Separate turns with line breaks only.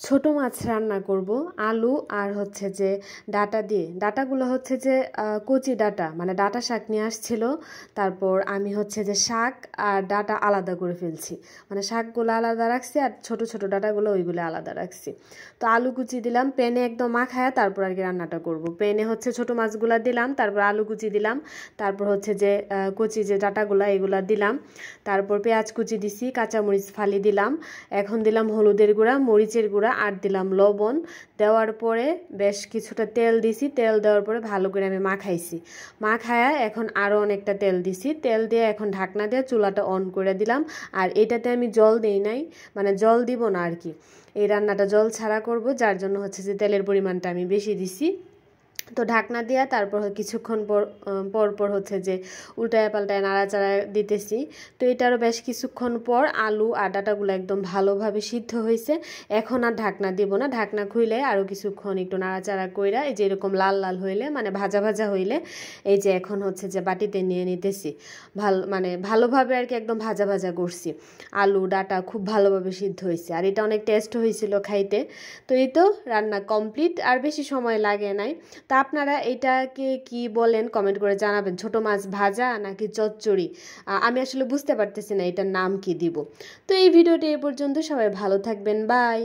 ছোট মাছ রান্না করব আলু আর হচ্ছে যে ডাটা দিয়ে। ডাটাগুলো হচ্ছে যে কচি ডাটা, মানে ডাটা শাক নিয়ে আসছিল। তারপর আমি হচ্ছে যে শাক আর ডাটা আলাদা করে ফেলছি, মানে শাকগুলো আলাদা রাখছি আর ছোট ছোট ডাটাগুলো ওইগুলো আলাদা রাখছি। তো আলু কুচি দিলাম প্যানে একদম মাখায়া, তারপর আর কি রান্নাটা করব। প্যানে হচ্ছে ছোট মাছগুলা দিলাম, তারপর আলু কুচি দিলাম, তারপর হচ্ছে যে কচি যে ডাটাগুলা এগুলা দিলাম, তারপর পেঁয়াজ কুচি দিছি, কাঁচামরিচ ফালি দিলাম, এখন দিলাম হলুদের গুঁড়া, মরিচের গুঁড়া আর দিলাম লবণ। দেওয়ার পরে বেশ কিছুটা তেল দিছি, তেল দেওয়ার পরে ভালো করে আমি মাখাইছি। মাখায়া এখন আরও অনেকটা তেল দিছি, তেল দিয়ে এখন ঢাকনা দিয়ে চুলাটা অন করে দিলাম। আর এটাতে আমি জল দেই নাই, মানে জল দিব না আর কি। এই রান্নাটা জল ছাড়া করব, যার জন্য হচ্ছে যে তেলের পরিমাণটা আমি বেশি দিছি। তো ঢাকনা দিয়া তারপর কিছুক্ষণ পর হচ্ছে যে উল্টায় পাল্টায় নাড়াচাড়া দিতেছি। তো এটারও বেশ কিছুক্ষণ পর আলু আর ডাটাগুলো একদম ভালোভাবে সিদ্ধ হয়েছে। এখন আর ঢাকনা দিব না, ঢাকনা খুইলে আরও কিছুক্ষণ একটু নাড়াচাড়া কইরা এই যে এরকম লাল লাল হইলে, মানে ভাজা ভাজা হইলে, এই যে এখন হচ্ছে যে বাটিতে নিয়ে নিতেছি। মানে ভালোভাবে আর কি একদম ভাজা ভাজা করছি। আলু ডাটা খুব ভালোভাবে সিদ্ধ হয়েছে আর এটা অনেক টেস্ট হয়েছিল খাইতে। তো এই তো রান্না কমপ্লিট, আর বেশি সময় লাগে নাই। তা আপনারা এটাকে কি বলেন কমেন্ট করে জানাবেন, ছোট মাছ ভাজা নাকি চচ্চড়ি? আমি আসলে বুঝতে পারতেছি না এটার নাম কি দিব। তো এই ভিডিওটি এ পর্যন্ত, সবাই ভালো থাকবেন, বাই।